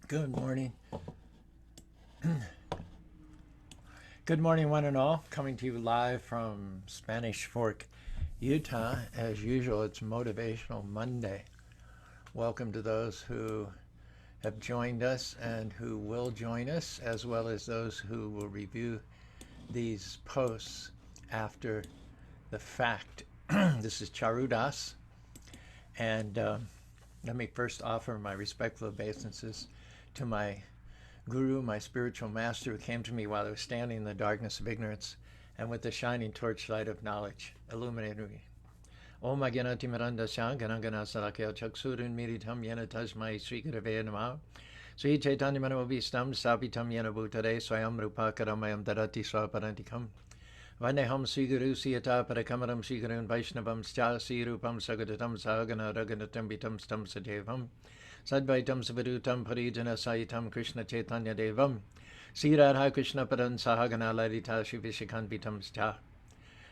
Good morning. Good morning, one and all. Coming to you live from Spanish Fork, Utah. As usual, it's Motivational Monday. Welcome to those who have joined us and who will join us, as well as those who will review these posts after the fact. This is Caru, and let me first offer my respectful obeisances to my Guru, my spiritual master, who came to me while I was standing in the darkness of ignorance and with the shining torchlight of knowledge illuminated me. Om Agyanati Miranda Shah Ganagana Sarakya Chaksurun Miritam Yena Tasmai Sri Gurave Namah Sri Chaitanya Manovistam Sapitam Yena Bhutare Swayam Rupa Karamayam Darati Swaparantikam Vandeham Sri Guru Siyata Parakamaram Sri Gurun Vaishnavam Scha Sri Rupam Sagadatam Sahagana Raganatam Vitam Stam Sadevam Sadvaitam Savadutam Parijana Saitam Krishna Chaitanya Devam Sri Radha Krishna Padan Sahagana Lalita Shri Vishakanvitam Scha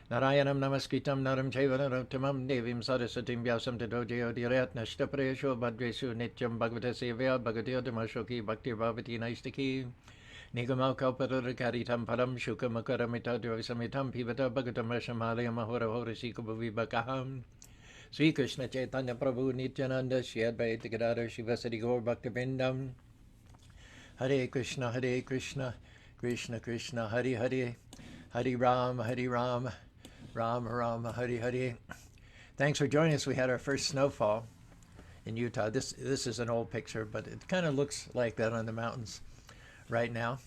Narayanam Namaskritam Naram Chaiva Narottamam Devim Sarasatim Vyasam Tadojayo Dhirat Nashtaprayasho Bhadresu Nityam Bhagavata Sevaya Bhagavata Dhamashoki Bhakti Bhavati Naistaki Nigamal Kalparakaritam Param Shukamakaramitta Dvasamitam Pivata Bhagatam Rashamalaya Mahora Hora Shikabhavi Bakaham Sri Krishna Chaitanya Prabhu Nityananda Shri Advaita Gadadhar Shivasari Gaur Bhaktivinoda Hare Krishna Krishna Krishna Hare Hare Hare Ram Rama Hare Hare. Thanks for joining us. We had our first snowfall in Utah. This is an old picture, but it kind of looks like that on the mountains right now.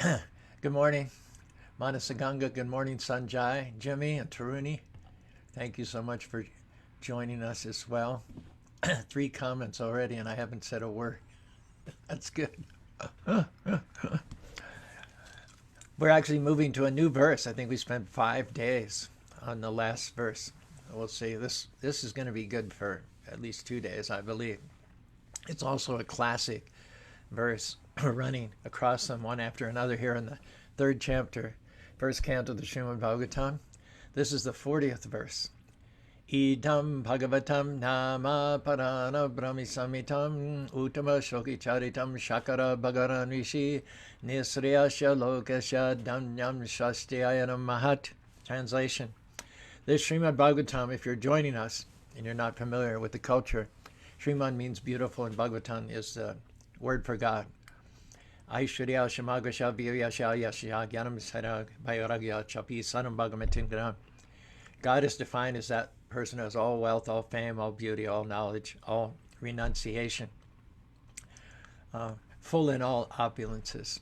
Good morning, Manasaganga. Good morning, Sanjay, Jimmy, and Taruni. Thank you so much for joining us as well. 3 comments already, and I haven't said a word. That's good. We're actually moving to a new verse. I think we spent 5 days on the last verse. We'll see. This is going to be good for at least 2 days, I believe. It's also a classic verse, running across them one after another here in the 3rd chapter, 1st canto of the Srimad Bhagavatam. This is the 40th verse. Idam Bhagavatam Nama Parana Brahmisamitam Uttama Shoki Charitam Shakara Bhagaran Rishi Nisriyasya Lokasya Dhamyam Shastiayanam Mahat. Translation. This Srimad Bhagavatam, if you're joining us and you're not familiar with the culture, Srimad means beautiful and Bhagavatam is the word for God. Aishwarya Shamagasha Viryasha Yashya Gyanam Sarag Vairagya Chapi Sanam Bhagamatin. God is defined as that person who has all wealth, all fame, all beauty, all knowledge, all renunciation, full in all opulences.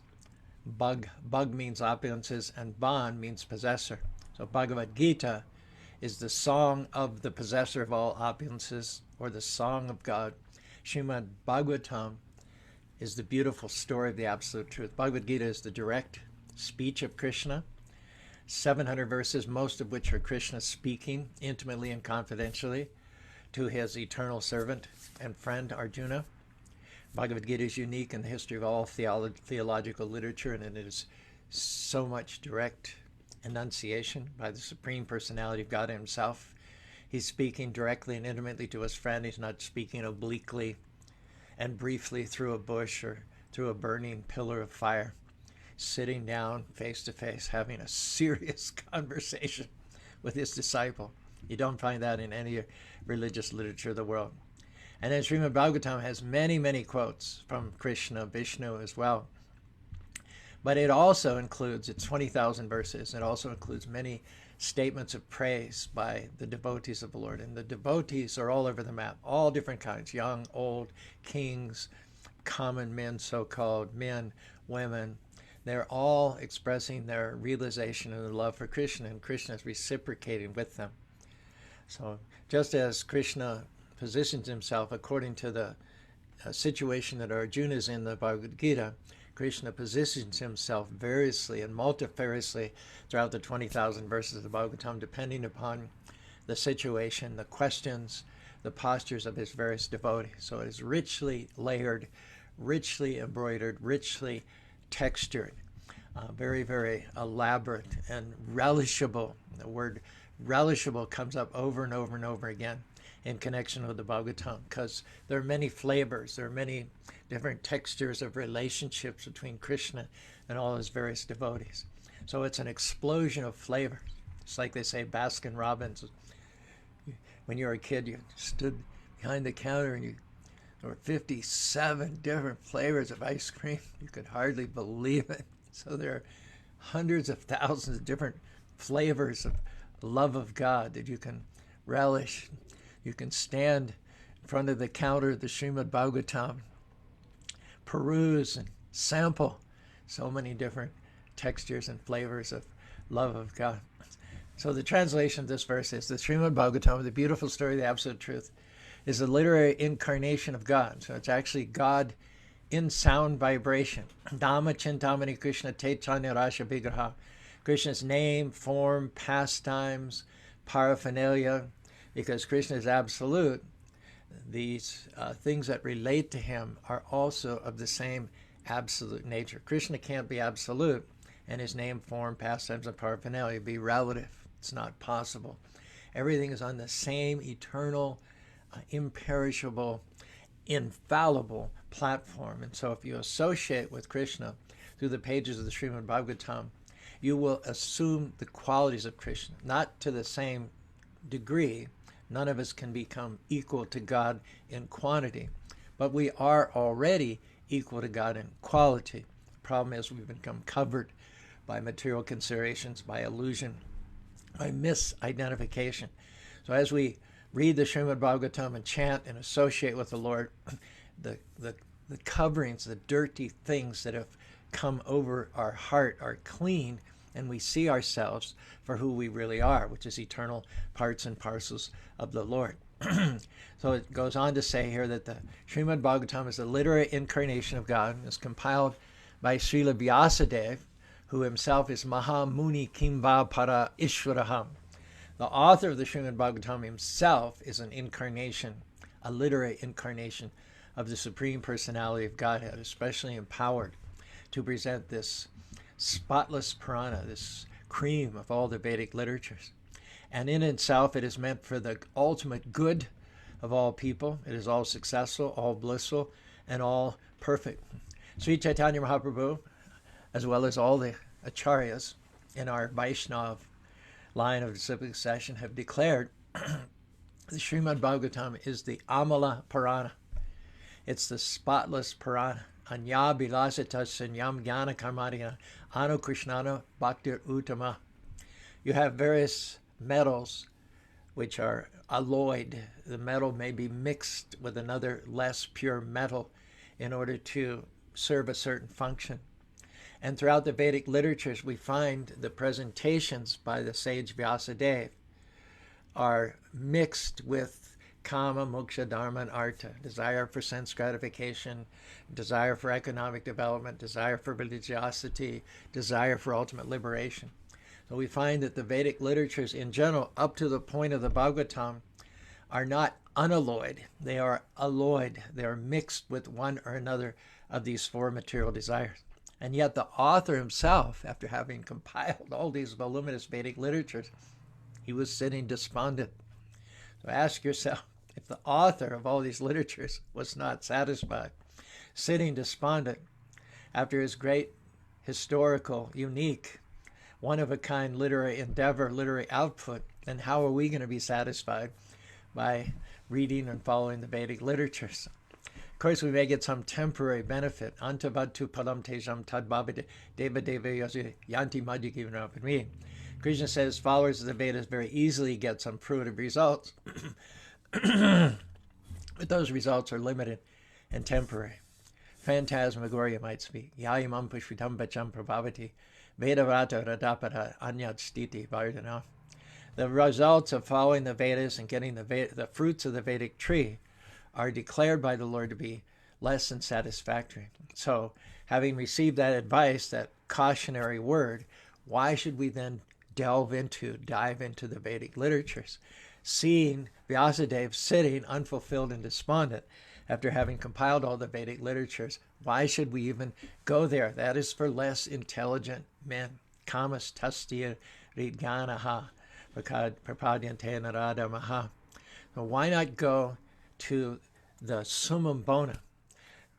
Bhag means opulences, and Ban means possessor. So Bhagavad Gita is the song of the possessor of all opulences, or the song of God. Srimad Bhagavatam is the beautiful story of the absolute truth. Bhagavad Gita is the direct speech of Krishna. 700 verses, most of which are Krishna speaking intimately and confidentially to his eternal servant and friend Arjuna. Bhagavad Gita is unique in the history of all theological literature, and it is so much direct enunciation by the Supreme Personality of God himself. He's speaking directly and intimately to his friend. He's not speaking obliquely and briefly through a bush or through a burning pillar of fire. Sitting down face to face, having a serious conversation with his disciple. You don't find that in any religious literature of the world. And then Srimad Bhagavatam has many, many quotes from Krishna, Vishnu as well. But it also includes, it's 20,000 verses, it also includes many statements of praise by the devotees of the Lord. And the devotees are all over the map, all different kinds, young, old, kings, common men, so-called men, women. They're all expressing their realization and their love for Krishna, and Krishna is reciprocating with them. So just as Krishna positions himself according to the situation that Arjuna is in the Bhagavad Gita, Krishna positions himself variously and multifariously throughout the 20,000 verses of the Bhagavatam, depending upon the situation, the questions, the postures of his various devotees. So it is richly layered, richly embroidered, richly textured, very, very elaborate and relishable. The word relishable comes up over and over and over again. in connection with the Bhagavatam, because there are many flavors, there are many different textures of relationships between Krishna and all his various devotees. So it's an explosion of flavor. It's like they say Baskin Robbins. When you were a kid, you stood behind the counter and there were 57 different flavors of ice cream. You could hardly believe it. So there are hundreds of thousands of different flavors of love of God that you can relish. You can stand in front of the counter of the Srimad Bhagavatam, peruse and sample so many different textures and flavors of love of God. So the translation of this verse is, the Srimad Bhagavatam, the beautiful story of the Absolute Truth, is a literary incarnation of God. So it's actually God in sound vibration. Dhamma Chintamani Krishna Chaitanya Rasha Vigraha. Krishna's name, form, pastimes, paraphernalia, because Krishna is absolute. These things that relate to him are also of the same absolute nature. Krishna can't be absolute, and his name, form, pastimes, and paraphernalia be relative. It's not possible. Everything is on the same eternal, imperishable, infallible platform. And so if you associate with Krishna through the pages of the Srimad Bhagavatam, you will assume the qualities of Krishna, not to the same degree. None of us can become equal to God in quantity, but we are already equal to God in quality. The problem is we've become covered by material considerations, by illusion, by misidentification. So as we read the Srimad Bhagavatam and chant and associate with the Lord, the coverings, the dirty things that have come over our heart are clean, and we see ourselves for who we really are, which is eternal parts and parcels of the Lord. So it goes on to say here that the Srimad Bhagavatam is a literary incarnation of God, and is compiled by Srila Vyasadeva, who himself is Mahamuni Kimva Para Ishwaraham. The author of the Srimad Bhagavatam himself is an incarnation, a literary incarnation of the Supreme Personality of Godhead, especially empowered to present this spotless Purana, this cream of all the Vedic literatures. And in itself, it is meant for the ultimate good of all people. It is all successful, all blissful, and all perfect. Sri Chaitanya Mahaprabhu, as well as all the acharyas in our Vaishnava line of disciplic succession, have declared the Srimad Bhagavatam is the Amala Purana. It's the spotless Purana. Anya Bilasita Sanyam Jnana Karmadina Anu Krishnana Bhaktir Uttama. You have various metals which are alloyed. The metal may be mixed with another less pure metal in order to serve a certain function. And throughout the Vedic literatures, we find the presentations by the sage Vyasadeva are mixed with kama, moksha, dharma, and artha, desire for sense gratification, desire for economic development, desire for religiosity, desire for ultimate liberation. So we find that the Vedic literatures in general, up to the point of the Bhagavatam, are not unalloyed. They are alloyed. They are mixed with one or another of these four material desires. And yet the author himself, after having compiled all these voluminous Vedic literatures, he was sitting despondent. So ask yourself, if the author of all these literatures was not satisfied, sitting despondent after his great historical, unique, one-of-a-kind literary endeavor, literary output, then how are we going to be satisfied by reading and following the Vedic literatures? Of course, we may get some temporary benefit. Antavatu palam tejam tadbhavate deva deva yanti madhyakivanapami. Krishna says followers of the Vedas very easily get some fruitive results. But those results are limited and temporary. Phantasmagoria might speak. Yayamam pushvitam bacham prabhavati vedavata radapata anyat stiti vardhana. The results of following the Vedas and getting the fruits of the Vedic tree are declared by the Lord to be less than satisfactory. So, having received that advice, that cautionary word, why should we then dive into the Vedic literatures? Seeing Vyasadeva sitting unfulfilled and despondent after having compiled all the Vedic literatures, why should we even go there? That is for less intelligent men. Kamas tastya ridganaha prapadyante narada maha. So why not go to the summum bona?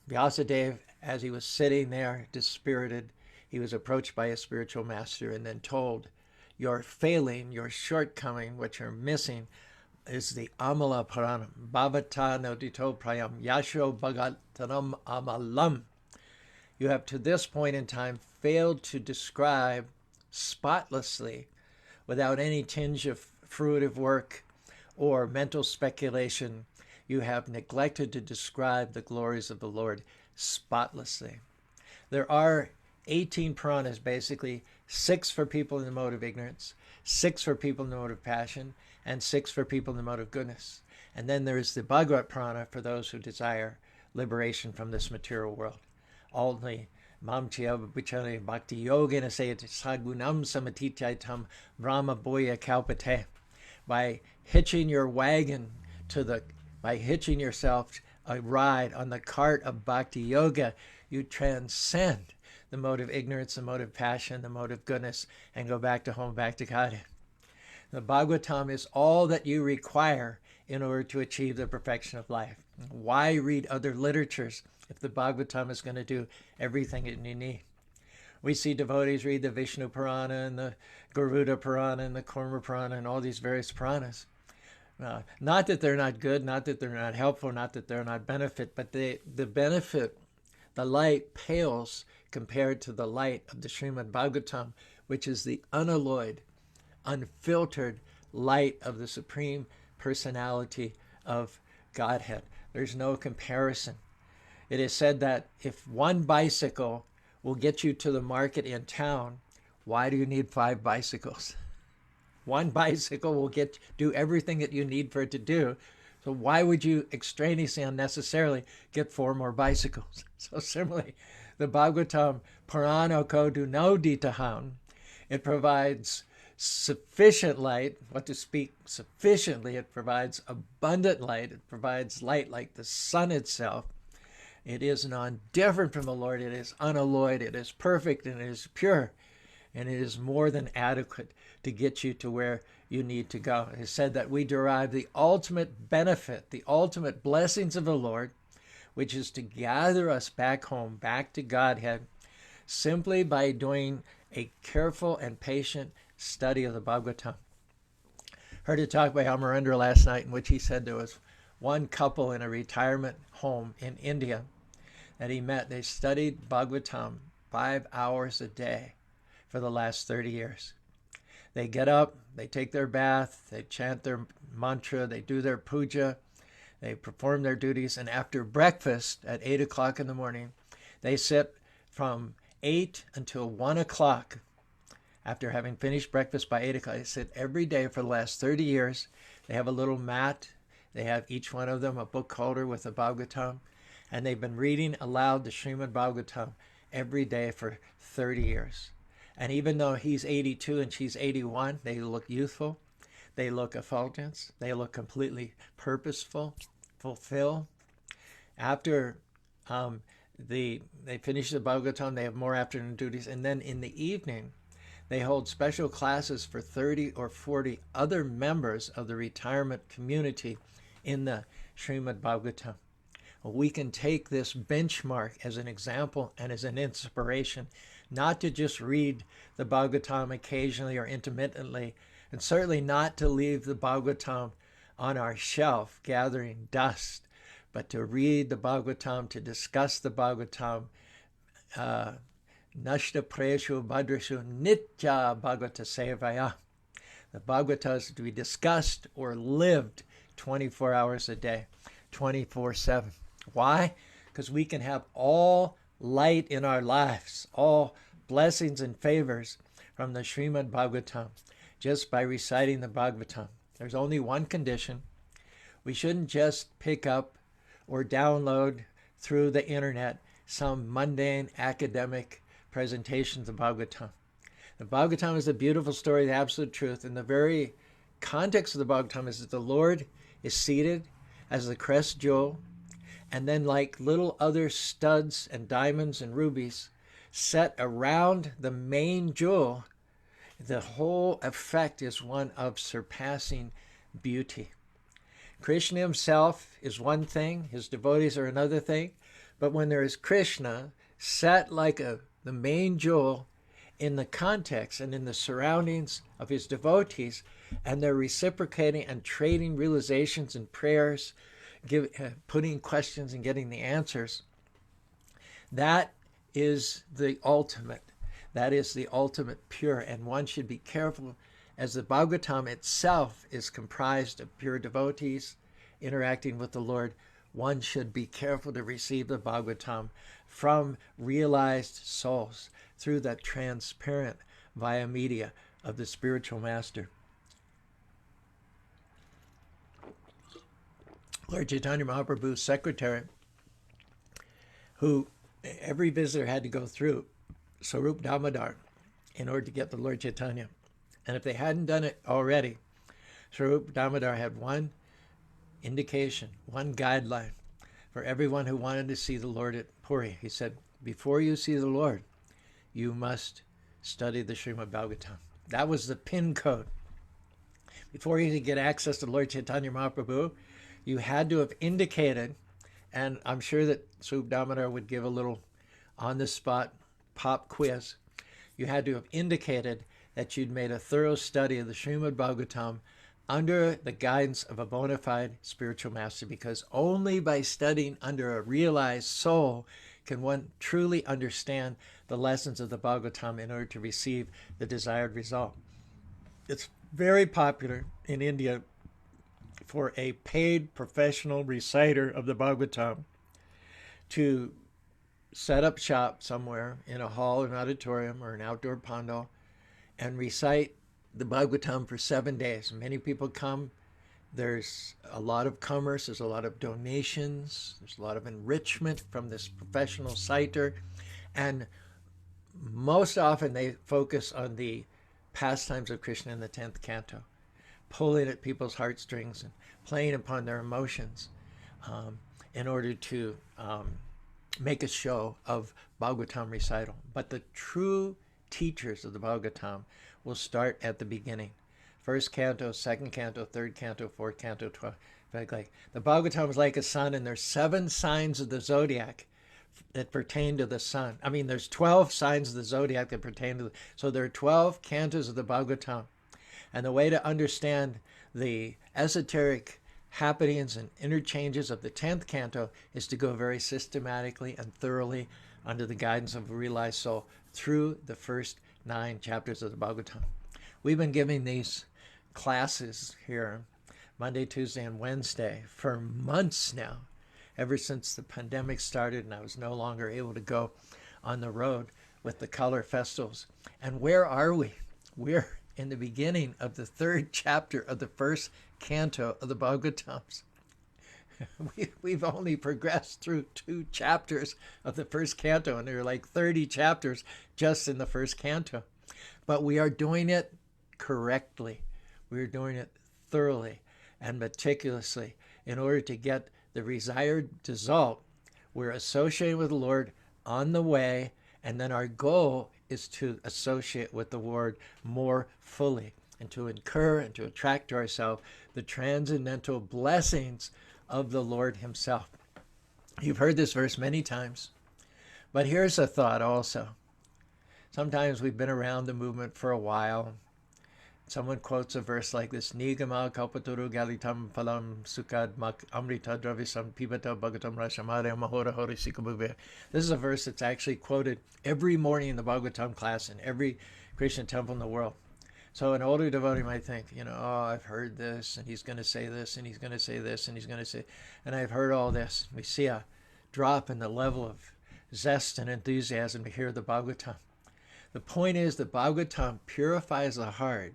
Vyasadeva, as he was sitting there dispirited, he was approached by a spiritual master and then told, your failing, your shortcoming, what you're missing, is the amala paranam. Bhavata nodito prayam yasho bhagavatam amalam. You have to this point in time failed to describe spotlessly, without any tinge of fruitive work or mental speculation, you have neglected to describe the glories of the Lord spotlessly. There are 18 Puranas, basically 6 for people in the mode of ignorance, 6 for people in the mode of passion, and 6 for people in the mode of goodness. And then there is the Bhagavata Purana for those who desire liberation from this material world. Only Mamchya Vichare Bhakti Yogena Sayat Sagunam Samatitaitam Brahma Boya Kalpate. By hitching your wagon by hitching yourself a ride on the cart of Bhakti Yoga, you transcend the mode of ignorance, the mode of passion, the mode of goodness, and go back to home, back to God. The Bhagavatam is all that you require in order to achieve the perfection of life. Why read other literatures if the Bhagavatam is going to do everything that you need? We see devotees read the Vishnu Purana and the Garuda Purana and the Kurma Purana and all these various Puranas. Not that they're not good, not that they're not helpful, not that they're not benefit, but the benefit, the light pales compared to the light of the Srimad Bhagavatam, which is the unalloyed, unfiltered light of the Supreme Personality of Godhead. There's no comparison. It is said that if one bicycle will get you to the market in town, why do you need 5 bicycles? One bicycle will do everything that you need for it to do. So why would you extraneously, unnecessarily get 4 more bicycles? So similarly, the Bhagavatam Purana Kodu no Ditahan, it provides sufficient light. What to speak sufficiently, it provides abundant light. It provides light like the sun itself. It is non-different from the Lord. It is unalloyed. It is perfect and it is pure. And it is more than adequate to get you to where you need to go. It is said that we derive the ultimate benefit, the ultimate blessings of the Lord, which is to gather us back home, back to Godhead, simply by doing a careful and patient study of the Bhagavatam. Heard a talk by Amarendra last night in which he said there was one couple in a retirement home in India that he met. They studied Bhagavatam 5 hours a day for the last 30 years. They get up, they take their bath, they chant their mantra, they do their puja, they perform their duties, and after breakfast at 8 o'clock in the morning, they sit from 8 until 1 o'clock. After having finished breakfast by 8 o'clock, they sit every day for the last 30 years. They have a little mat. They have each one of them a book holder with a Bhagavatam, and they've been reading aloud the Srimad Bhagavatam every day for 30 years. And even though he's 82 and she's 81, they look youthful, they look effulgent, they look completely purposeful, fulfilled. After they finish the Bhagavatam, they have more afternoon duties, and then in the evening, they hold special classes for 30 or 40 other members of the retirement community in the Srimad Bhagavatam. We can take this benchmark as an example and as an inspiration, not to just read the Bhagavatam occasionally or intermittently, and certainly not to leave the Bhagavatam on our shelf gathering dust, but to read the Bhagavatam, to discuss the Bhagavatam, Nashta Preshu Bhadrashu Nitya Bhagavata Sevaya. The Bhagavata is to be discussed or lived 24 hours a day, 24/7. Why? Because we can have all light in our lives, all blessings and favors from the Srimad Bhagavatam just by reciting the Bhagavatam. There's only one condition. We shouldn't just pick up or download through the internet some mundane academic presentations of Bhagavatam. The Bhagavatam is a beautiful story, the absolute truth, and the very context of the Bhagavatam is that the Lord is seated as the crest jewel, and then like little other studs and diamonds and rubies set around the main jewel, the whole effect is one of surpassing beauty. Krishna himself is one thing, his devotees are another thing, but when there is Krishna set like the main jewel in the context and in the surroundings of his devotees, and they're reciprocating and trading realizations and prayers, putting questions and getting the answers, that is the ultimate. That is the ultimate pure, and one should be careful, as the Bhagavatam itself is comprised of pure devotees interacting with the Lord. One should be careful to receive the Bhagavatam from realized souls through that transparent via media of the spiritual master. Lord Chaitanya Mahaprabhu's secretary, who every visitor had to go through, Swarup Damodar, in order to get the Lord Chaitanya. And if they hadn't done it already, Swarup Damodar had one indication, one guideline for everyone who wanted to see the Lord at Puri. He said, before you see the Lord, you must study the Srimad Bhagavatam. That was the pin code. Before you could get access to Lord Chaitanya Mahaprabhu, you had to have indicated, and I'm sure that Swarup Damodar would give a little on-the-spot pop quiz, you had to have indicated that you'd made a thorough study of the Srimad Bhagavatam under the guidance of a bona fide spiritual master, because only by studying under a realized soul can one truly understand the lessons of the Bhagavatam in order to receive the desired result. It's very popular in India for a paid professional reciter of the Bhagavatam to set up shop somewhere in a hall, an auditorium, or an outdoor pandal and recite the Bhagavatam for 7 days. Many people come. There's a lot of commerce. There's a lot of donations. There's a lot of enrichment from this professional citer. And most often they focus on the pastimes of Krishna in the 10th canto, pulling at people's heartstrings and playing upon their emotions in order to make a show of Bhagavatam recital. But the true teachers of the Bhagavatam will start at the beginning. First canto, second canto, third canto, fourth canto, 12th. In fact, like the Bhagavatam is like a sun, and there's 7 signs of the zodiac that pertain to the sun. I mean, there's 12 signs of the zodiac that pertain to the... So there are 12 cantos of the Bhagavatam. And the way to understand the esoteric happenings and interchanges of the 10th canto is to go very systematically and thoroughly under the guidance of a realized soul through the first 9 chapters of the Bhagavatam. We've been giving these classes here Monday, Tuesday, and Wednesday for months now, ever since the pandemic started and I was no longer able to go on the road with the color festivals. And where are we? We're in the beginning of the 3rd chapter of the 1st canto of the Bhagavatams. We've only progressed through 2 chapters of the 1st canto, and there are like 30 chapters just in the 1st canto. But we are doing it correctly. We are doing it thoroughly and meticulously in order to get the desired result. We're associating with the Lord on the way, and then our goal is to associate with the Lord more fully and to incur and to attract to ourselves the transcendental blessings of the Lord himself. You've heard this verse many times, but here's a thought also. Sometimes we've been around the movement for a while. Someone quotes a verse like this, Nigama kalpaturu galitam phalam sukad mak amrita dravisam pibata bhagatam rashamare mahora hori sikabhuvya. This is a verse that's actually quoted every morning in the Bhagavatam class in every Krishna temple in the world. So an older devotee might think, oh, I've heard this, and he's going to say this, and he's going to say this, and he's going to say, and I've heard all this. We see a drop in the level of zest and enthusiasm to hear the Bhagavatam. The point is the Bhagavatam purifies the heart,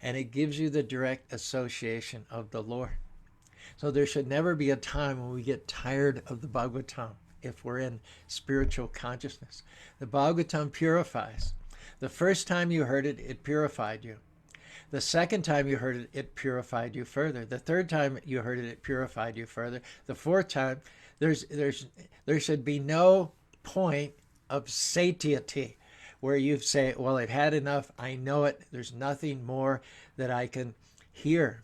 and it gives you the direct association of the Lord. So there should never be a time when we get tired of the Bhagavatam if we're in spiritual consciousness. The Bhagavatam purifies. The first time you heard it, it purified you. The second time you heard it, it purified you further. The third time you heard it, it purified you further. The fourth time, there should be no point of satiety where you say, well, I've had enough, I know it, there's nothing more that I can hear.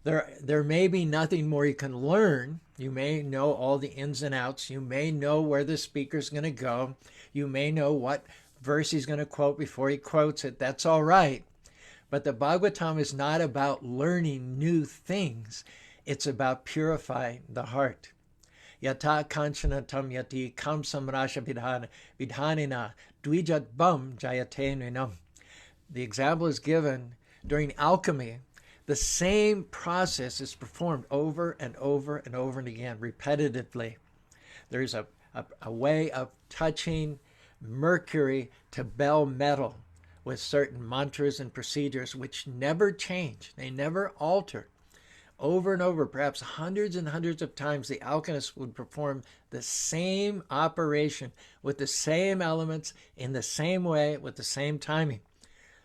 There may be nothing more you can learn. You may know all the ins and outs. You may know where the speaker's going to go. You may know what verse he's going to quote before he quotes it. That's all right. But the Bhagavatam is not about learning new things. It's about purifying the heart. Yata kanchana tam yati kam samrasha vidhanina dvijat bam jayate nrinam. The example is given during alchemy. The same process is performed over and over and over and again, repetitively. There's a way of touching mercury to bell metal with certain mantras and procedures which never change. They never alter. Over and over, perhaps hundreds and hundreds of times, the alchemist would perform the same operation with the same elements in the same way with the same timing.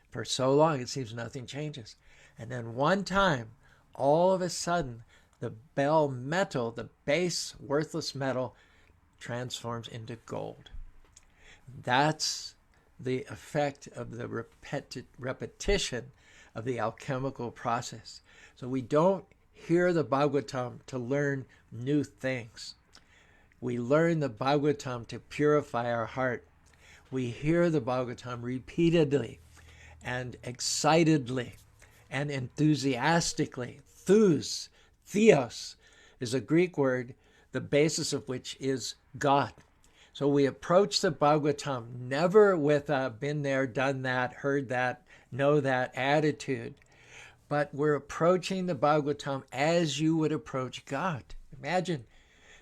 For so long, it seems nothing changes. And then one time, all of a sudden, the bell metal, the base worthless metal, transforms into gold. That's the effect of the repetition of the alchemical process. So we don't hear the Bhagavatam to learn new things. We learn the Bhagavatam to purify our heart. We hear the Bhagavatam repeatedly and excitedly and enthusiastically. Theos is a Greek word, the basis of which is God. So we approach the Bhagavatam never with a been there, done that, heard that, know that attitude, but we're approaching the Bhagavatam as you would approach God. Imagine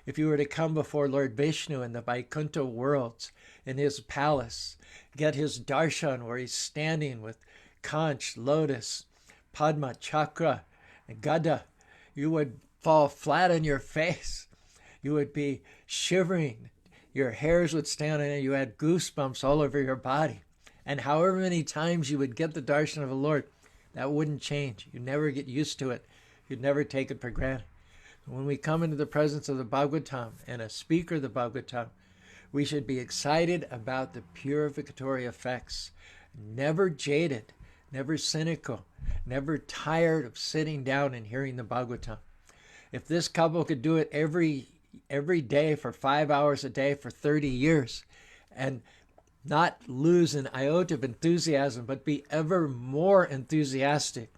if you were to come before Lord Vishnu in the Vaikuntha worlds, in his palace, get his darshan where he's standing with conch, lotus, Padma, chakra, and Gada. You would fall flat on your face. You would be shivering. Your hairs would stand on you. You had goosebumps all over your body. And however many times you would get the darshan of the Lord, that wouldn't change. You'd never get used to it. You'd never take it for granted. When we come into the presence of the Bhagavatam and a speaker of the Bhagavatam, we should be excited about the purificatory effects. Never jaded, never cynical, never tired of sitting down and hearing the Bhagavatam. If this couple could do it every day for 5 hours a day for 30 years and not lose an iota of enthusiasm, but be ever more enthusiastic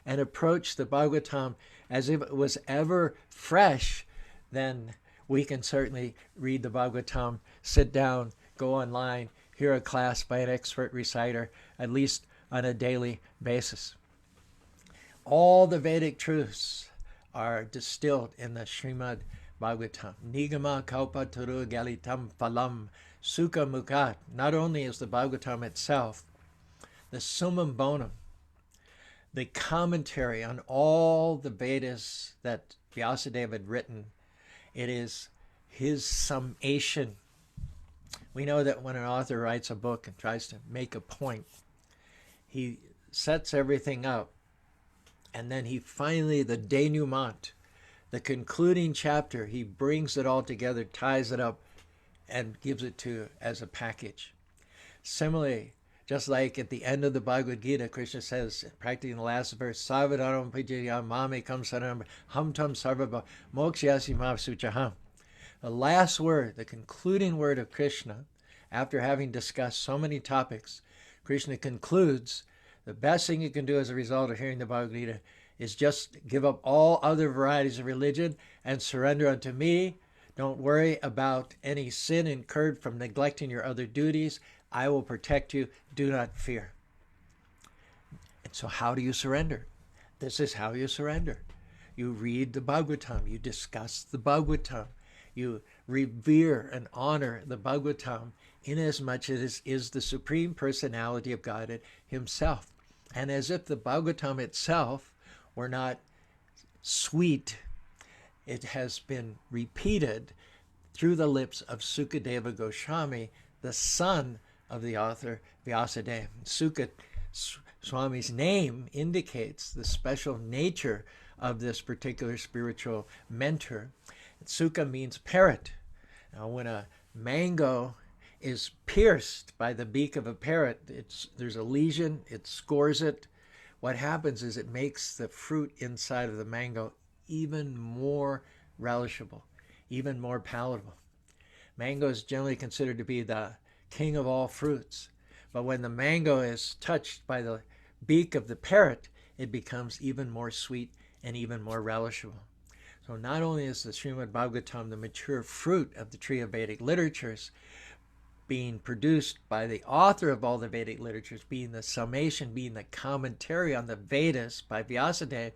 and approach the Bhagavatam as if it was ever fresh, then we can certainly read the Bhagavatam, sit down, go online, hear a class by an expert reciter, at least on a daily basis. All the Vedic truths are distilled in the Srimad Bhagavatam. Nigama kalpataru galitam phalam sukha mukhat. Not only is the Bhagavatam itself the summum bonum, the commentary on all the Vedas that Vyasadeva had written, it is his summation. We know that when an author writes a book and tries to make a point, he sets everything up, and then he finally, the denouement, the concluding chapter, he brings it all together, ties it up, and gives it to as a package. Similarly, just like at the end of the Bhagavad Gita, Krishna says, practically in the last verse, Savadaram pijaya mame kam saranam ham tam sarvabha mokshyasi mav suchaham. The last word, the concluding word of Krishna, after having discussed so many topics, Krishna concludes, the best thing you can do as a result of hearing the Bhagavad Gita is just give up all other varieties of religion and surrender unto me. Don't worry about any sin incurred from neglecting your other duties. I will protect you. Do not fear. And so how do you surrender? This is how you surrender. You read the Bhagavatam. You discuss the Bhagavatam. You revere and honor the Bhagavatam inasmuch as it is the Supreme Personality of Godhead himself. And as if the Bhagavatam itself were not sweet, it has been repeated through the lips of Sukadeva Goswami, the son of the author Vyasadeva. Suka Swami's name indicates the special nature of this particular spiritual mentor. Suka means parrot. Now, when a mango is pierced by the beak of a parrot, there's a lesion, it scores it. what happens is it makes the fruit inside of the mango even more relishable, even more palatable. Mango is generally considered to be the king of all fruits. But when the mango is touched by the beak of the parrot, it becomes even more sweet and even more relishable. So not only is the Srimad Bhagavatam the mature fruit of the tree of Vedic literatures, being produced by the author of all the Vedic literatures, being the summation, being the commentary on the Vedas by Vyasadeva,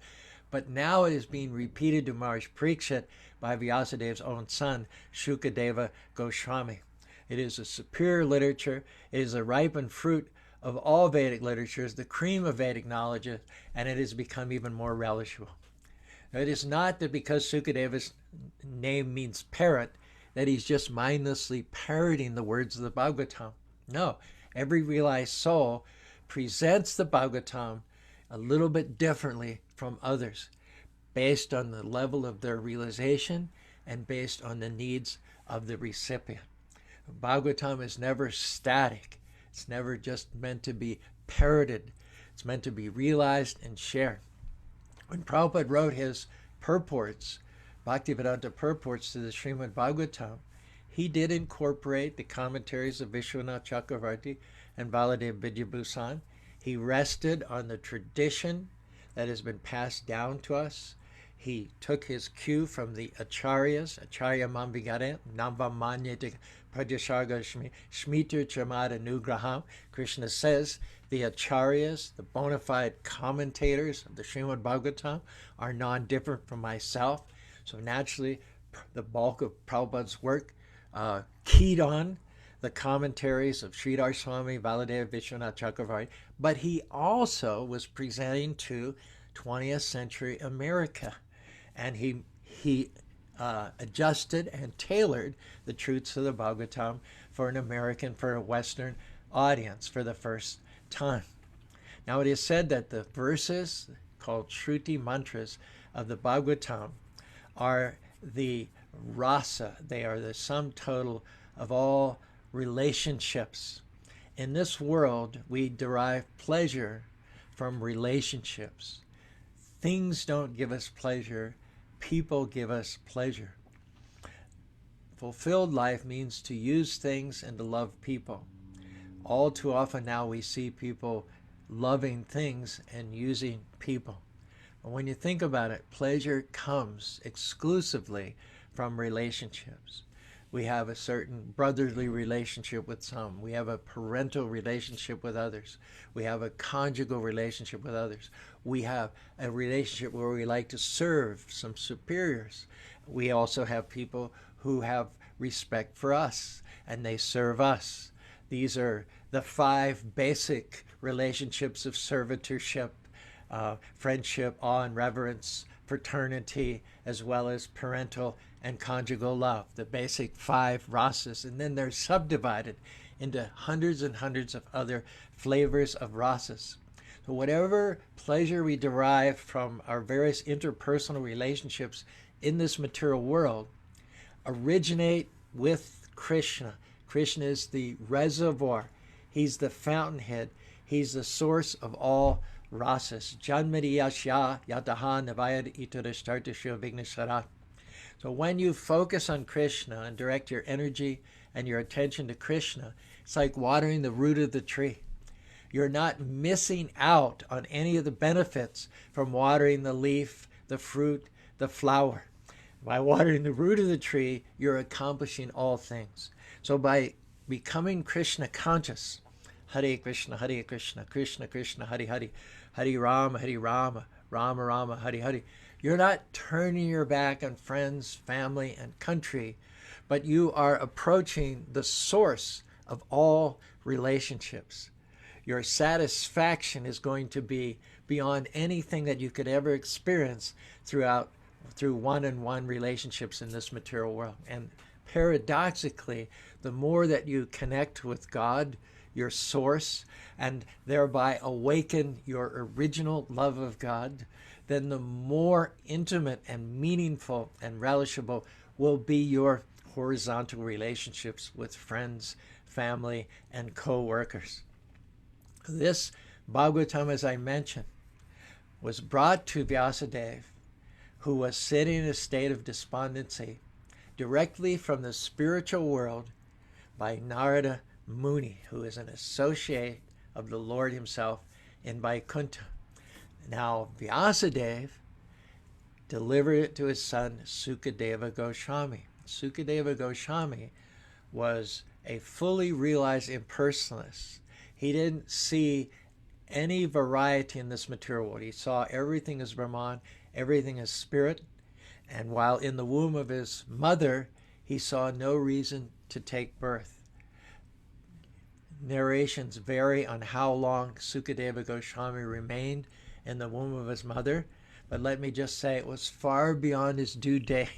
but now it is being repeated to Maharaj Parikshit by Vyasadeva's own son, Shukadeva Goswami. It is a superior literature. It is a ripened fruit of all Vedic literatures, the cream of Vedic knowledge, and it has become even more relishable. Now, it is not that because Sukadeva's name means parrot, that he's just mindlessly parroting the words of the Bhagavatam. No, every realized soul presents the Bhagavatam a little bit differently from others, based on the level of their realization and based on the needs of the recipient. Bhagavatam is never static. It's never just meant to be parroted. It's meant to be realized and shared. When Prabhupada wrote his purports, Bhaktivedanta purports to the Srimad Bhagavatam, he did incorporate the commentaries of Vishwanath Chakravarti and Baladev Vidyabhusan. He rested on the tradition that has been passed down to us. He took his cue from the acharyas, Acharya Mamvigare, Navamanyate Pradyasharga Shmitir Chamada Nugraham. Krishna says the acharyas, the bona fide commentators of the Srimad Bhagavatam, are non-different from myself. So naturally, the bulk of Prabhupada's work keyed on the commentaries of Sridhar Swami, Baladev, Vishwanath Chakravarti, but he also was presenting to 20th century America, and he adjusted and tailored the truths of the Bhagavatam for an American, for a Western audience for the first time. Now it is said that the verses called Shruti mantras of the Bhagavatam are the rasa. They are the sum total of all relationships. In this world, we derive pleasure from relationships. Things don't give us pleasure. People give us pleasure. Fulfilled life means to use things and to love people. All too often now we see people loving things and using people. But when you think about it, pleasure comes exclusively from relationships. We have a certain brotherly relationship with some. We have a parental relationship with others. We have a conjugal relationship with others. We have a relationship where we like to serve some superiors. We also have people who have respect for us and they serve us. These are the 5 basic relationships of servitorship, friendship, awe and reverence, fraternity, as well as parental and conjugal love, the basic 5 rasas. And then they're subdivided into hundreds and hundreds of other flavors of rasas. So whatever pleasure we derive from our various interpersonal relationships in this material world originate with Krishna. Krishna is the reservoir. He's the fountainhead. He's the source of all rasas. Janmati yasya yataha navayad itarashtartasya vignasarat. So when you focus on Krishna and direct your energy and your attention to Krishna, it's like watering the root of the tree. You're not missing out on any of the benefits from watering the leaf, the fruit, the flower. By watering the root of the tree, you're accomplishing all things. So by becoming Krishna conscious, Hare Krishna, Krishna Krishna, Hare Hare, Hare Rama, Rama Rama, Hare Hare. You're not turning your back on friends, family, and country, but you are approaching the source of all relationships. Your satisfaction is going to be beyond anything that you could ever experience through one-on-one relationships in this material world. And paradoxically, the more that you connect with God, your source, and thereby awaken your original love of God, then the more intimate and meaningful and relishable will be your horizontal relationships with friends, family, and co-workers. This Bhagavatam, as I mentioned, was brought to Vyasadeva, who was sitting in a state of despondency, directly from the spiritual world by Narada Muni, who is an associate of the Lord himself in Vaikuntha. Now, Vyasadeva delivered it to his son Sukadeva Goswami. Sukadeva Goswami was a fully realized impersonalist. He didn't see any variety in this material world. He saw everything as Brahman, everything as spirit. And while in the womb of his mother, he saw no reason to take birth. Narrations vary on how long Sukadeva Goswami remained in the womb of his mother, but let me just say it was far beyond his due day.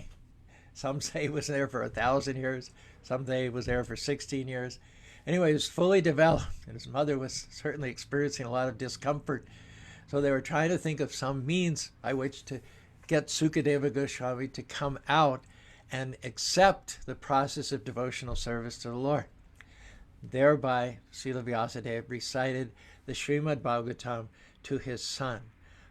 Some say he was there for 1,000 years. Some say he was there for 16 years. Anyway, he was fully developed, and his mother was certainly experiencing a lot of discomfort. So they were trying to think of some means by which to get Sukadeva Goswami to come out and accept the process of devotional service to the Lord. Thereby, Srila Vyasadeva recited the Srimad Bhagavatam to his son,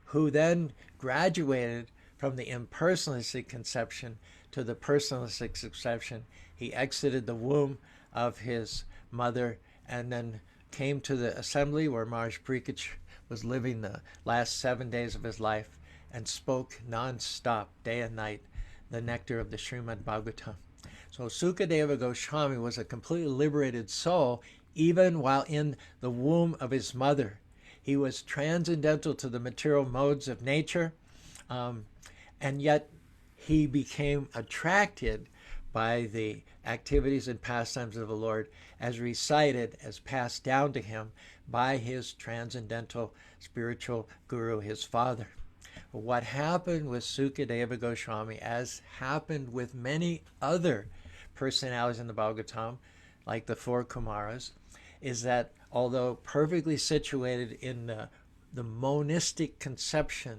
who then graduated from the impersonalistic conception to the personalistic conception. He exited the womb of his mother and then came to the assembly where Maharaj Parikshit was living the last 7 days of his life and spoke non-stop, day and night, the nectar of the Srimad Bhagavatam. So Sukadeva Goswami was a completely liberated soul even while in the womb of his mother. He was transcendental to the material modes of nature, and yet he became attracted by the activities and pastimes of the Lord as recited, as passed down to him by his transcendental spiritual guru, his father. What happened with Sukadeva Goswami, as happened with many other personalities in the Bhagavatam, like the four Kumaras, is that although perfectly situated in the monistic conception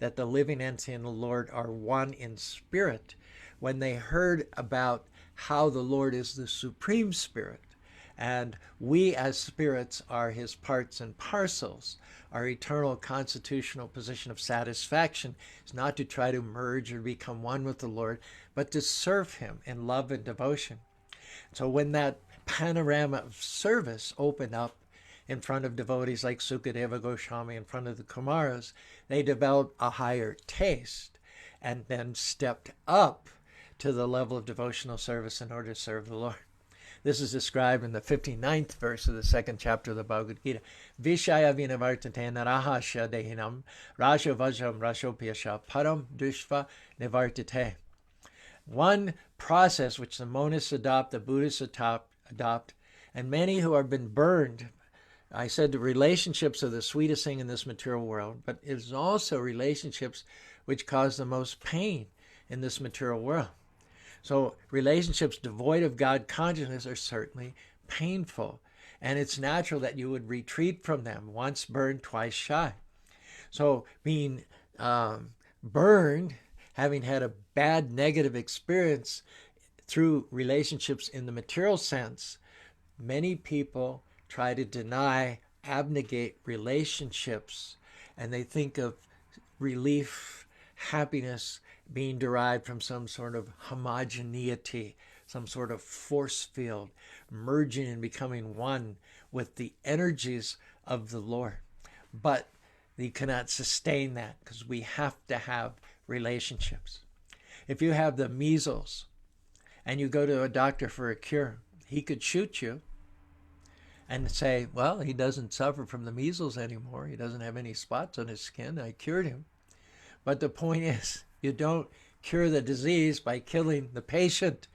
that the living entity and the Lord are one in spirit, when they heard about how the Lord is the supreme spirit, and we as spirits are his parts and parcels, our eternal constitutional position of satisfaction is not to try to merge or become one with the Lord, but to serve him in love and devotion. So when that panorama of service opened up in front of devotees like Sukadeva Goswami, in front of the Kumaras, they developed a higher taste and then stepped up to the level of devotional service in order to serve the Lord. This is described in the 59th verse of the 2nd chapter of the Bhagavad Gita. Vishaya vinavartate narahasya dehinam rasho vajram rashopyasha param dushva nivartate. One process which the monists adopt, the Buddhists adopt, and many who have been burned. I said the relationships are the sweetest thing in this material world, but it is also relationships which cause the most pain in this material world. So relationships devoid of God consciousness are certainly painful, and it's natural that you would retreat from them. Once burned, twice shy. So being burned, having had a bad negative experience through relationships in the material sense, many people try to deny, abnegate relationships, and they think of relief, happiness being derived from some sort of homogeneity, some sort of force field, merging and becoming one with the energies of the Lord. But you cannot sustain that because we have to have relationships. If you have the measles and you go to a doctor for a cure, he could shoot you and say, well, he doesn't suffer from the measles anymore. He doesn't have any spots on his skin. I cured him. But the point is, you don't cure the disease by killing the patient.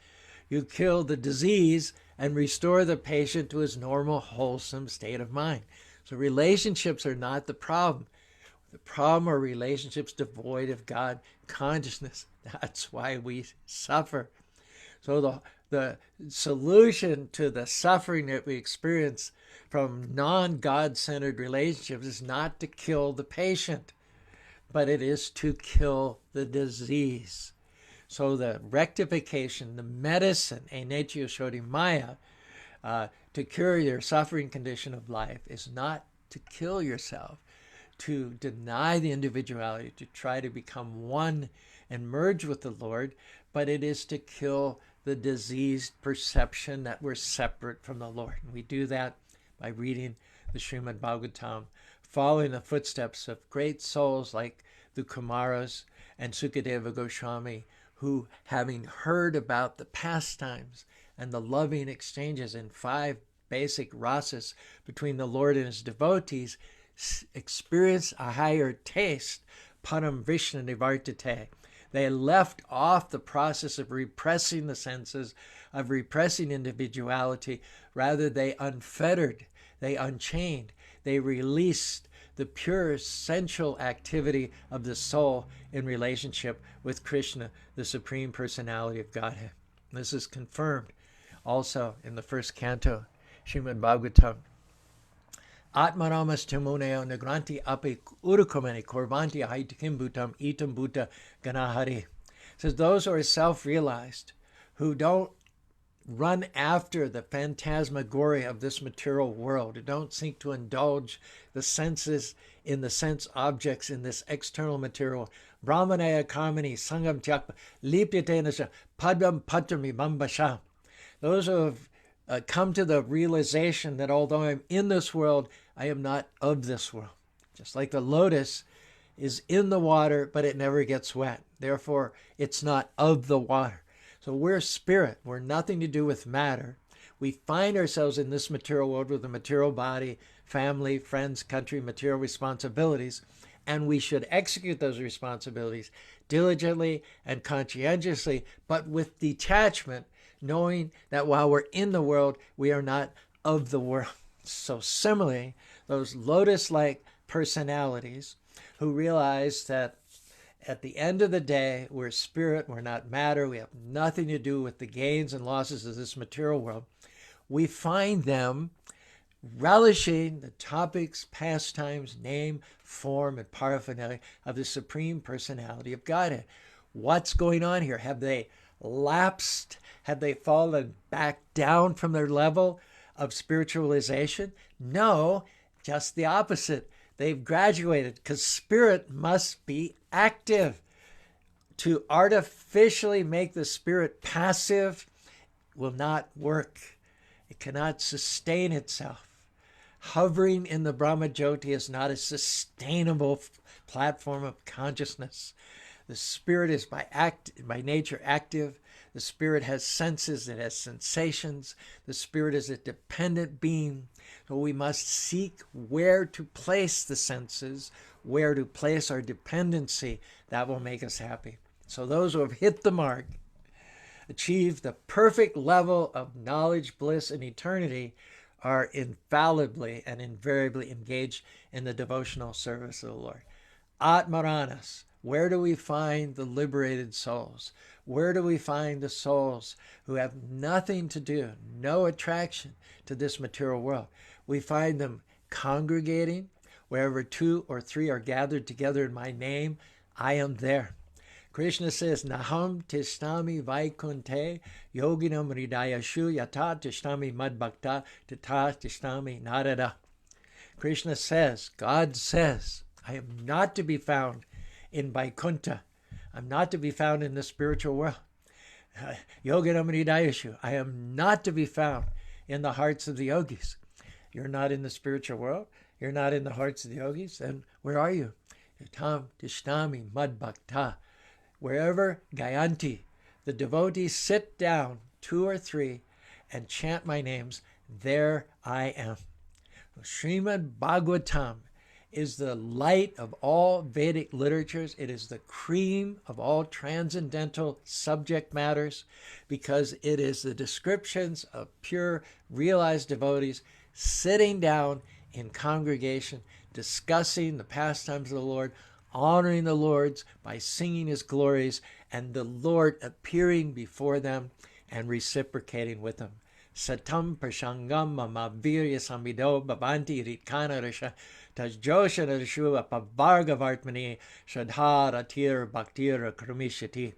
You kill the disease and restore the patient to his normal, wholesome state of mind. So relationships are not the problem. The problem are relationships devoid of God consciousness. That's why we suffer. So the solution to the suffering that we experience from non-God-centered relationships is not to kill the patient, but it is to kill the disease. So the rectification, the medicine, Enetyo Shodi Maya, to cure your suffering condition of life is not to kill yourself. to deny the individuality, to try to become one and merge with the Lord, but it is to kill the diseased perception that we're separate from the Lord. And we do that by reading the Srimad Bhagavatam, following the footsteps of great souls like the Kumaras and Sukadeva Goswami, who, having heard about the pastimes and the loving exchanges in 5 basic rasas between the Lord and his devotees, experience a higher taste, param Vishnu nivartate. They left off the process of repressing the senses, of repressing individuality. Rather, they unfettered, they unchained, they released the pure sensual activity of the soul in relationship with Krishna, the Supreme Personality of Godhead. This is confirmed also in the first canto, Srimad Bhagavatam. Atmaramas timuneo nagranti api urukamani korvanti haitikim bhutam itam bhuta ganahari. It says those who are self-realized, who don't run after the phantasmagoria of this material world, who don't seek to indulge the senses in the sense objects in this external material. Brahmanaya karmani sangam tyakpa lipyatenasha padam patrami bambasha. Those who have come to the realization that although I'm in this world, I am not of this world. Just like the lotus is in the water, but it never gets wet. Therefore, it's not of the water. So we're spirit. We're nothing to do with matter. We find ourselves in this material world with a material body, family, friends, country, material responsibilities, and we should execute those responsibilities diligently and conscientiously, but with detachment, knowing that while we're in the world, we are not of the world. So similarly, those lotus-like personalities who realize that at the end of the day, we're spirit, we're not matter, we have nothing to do with the gains and losses of this material world, we find them relishing the topics, pastimes, name, form, and paraphernalia of the Supreme Personality of Godhead. What's going on here? Have they lapsed? Have they fallen back down from their level of spiritualization? No, just the opposite. They've graduated, because spirit must be active. To artificially make the spirit passive will not work. It cannot sustain itself. Hovering in the Brahmajyoti is not a sustainable platform of consciousness. The spirit is by nature active. The spirit has senses, it has sensations. The spirit is a dependent being. So we must seek where to place the senses, where to place our dependency. That will make us happy. So those who have hit the mark, achieved the perfect level of knowledge, bliss, and eternity, are infallibly and invariably engaged in the devotional service of the Lord. Atmaranas. Where do we find the liberated souls? Where do we find the souls who have nothing to do, no attraction to this material world? We find them congregating. Wherever 2 or 3 are gathered together in my name, I am there. Krishna says, Naham tishtami vaikunte yoginam hridayashu yata tishtami madbhakta tata tishtami narada. Krishna says, God says, I am not to be found in Vaikuntha. I'm not to be found in the spiritual world. Yoginam hridayashu. I am not to be found in the hearts of the yogis. You're not in the spiritual world. You're not in the hearts of the yogis. Then where are you? Yatam tishtami madbhakta. Wherever Gayanti, the devotees sit down, 2 or 3, and chant my names, there I am. Srimad Bhagavatam is the light of all Vedic literatures. It is the cream of all transcendental subject matters, because it is the descriptions of pure, realized devotees sitting down in congregation, discussing the pastimes of the Lord, honoring the Lord by singing his glories, and the Lord appearing before them and reciprocating with them. Satam prashangam mamavirya samido bhavanti ritkana rasha tajjoshana rashuva pavargavartmani shadharatir bhaktira kramishati.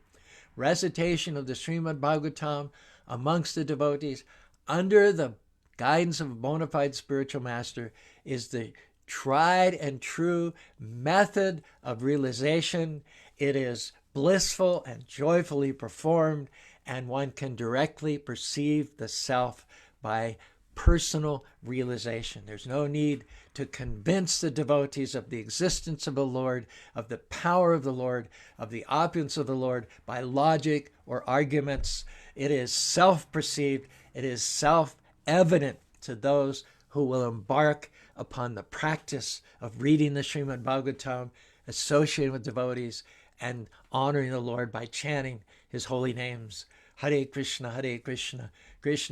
Recitation of the Srimad Bhagavatam amongst the devotees under the guidance of a bona fide spiritual master is the tried and true method of realization. It is blissful and joyfully performed, and one can directly perceive the self by personal realization. There's no need to convince the devotees of the existence of the Lord, of the power of the Lord, of the opulence of the Lord by logic or arguments. It is self-perceived. It is self-evident to those who will embark upon the practice of reading the Srimad Bhagavatam, associating with devotees, and honoring the Lord by chanting his holy names. Hare Krishna, Krishna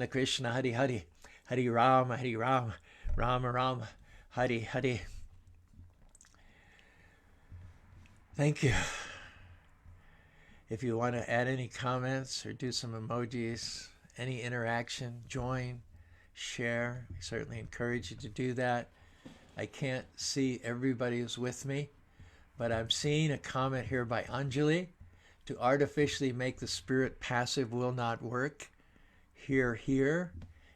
Krishna, Hare Hare, Hare Rama, Rama Rama, Hare Hare. Thank you. If you want to add any comments or do some emojis, any interaction, join, share. I certainly encourage you to do that. I can't see everybody who's with me, but I'm seeing a comment here by Anjali. To artificially make the spirit passive will not work. Hear, hear.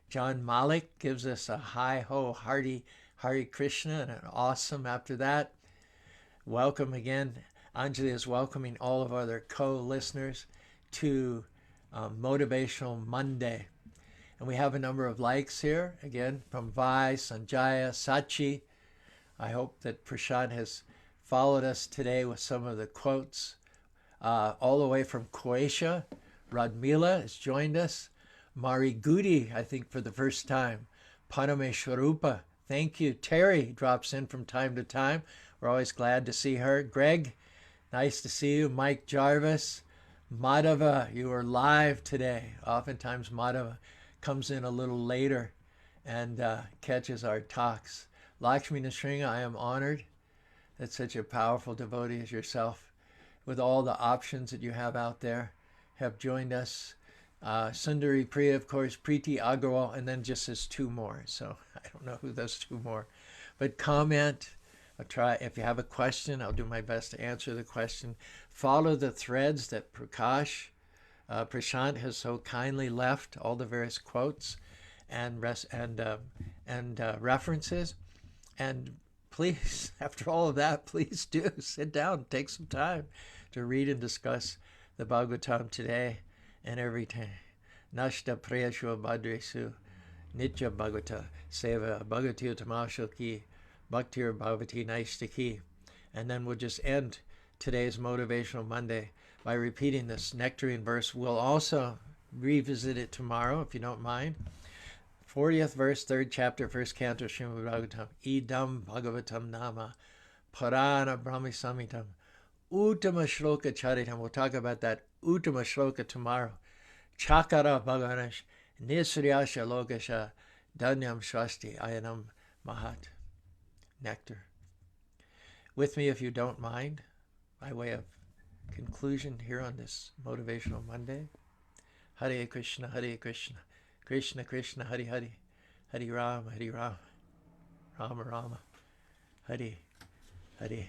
John Malik gives us a hi-ho, hearty Hare Krishna, and an awesome after that. Welcome again. Anjali is welcoming all of our other co-listeners to Motivational Monday. And we have a number of likes here, again, from Vai, Sanjaya, Sachi. I hope that Prashant has followed us today with some of the quotes. All the way from Croatia, Radmila has joined us. Mari Gudi, I think for the first time. Parameshwarupa, thank you. Terry drops in from time to time. We're always glad to see her. Greg, nice to see you. Mike Jarvis. Madhava, you are live today. Oftentimes Madhava comes in a little later and catches our talks. Lakshmi Nrsinga, I am honored that such a powerful devotee as yourself, with all the options that you have out there, have joined us. Sundari Priya, of course, Preeti Agarwal, and then just as two more. So I don't know who those two more. But comment. I'll try. If you have a question, I'll do my best to answer the question. Follow the threads that Prashant has so kindly left, all the various quotes and references. And please, after all of that, please do sit down, take some time to read and discuss the Bhagavatam today and every day. Nashta Prayashu Bhadresu Nitya Bhagavata Seva Bhagavati Utamashoki Bhaktir Bhagavati Naistaki. And then we'll just end today's Motivational Monday by repeating this nectarine verse. We'll also revisit it tomorrow, if you don't mind. 40th verse, 3rd chapter, 1st canto, Srimad Bhagavatam. Idam Bhagavatam Nama Parana Brahmi Samitam Uttama Shloka Charitam. We'll talk about that Uttama Shloka tomorrow. Chakara Bhagavanesh Nisriyasha Lokasha Danyam Shwasti Ayanam Mahat. Nectar. With me, if you don't mind, by way of conclusion here on this Motivational Monday. Hare Krishna, Krishna Krishna, Hare Hare, Hare Rama, Rama Rama, Hare Hare.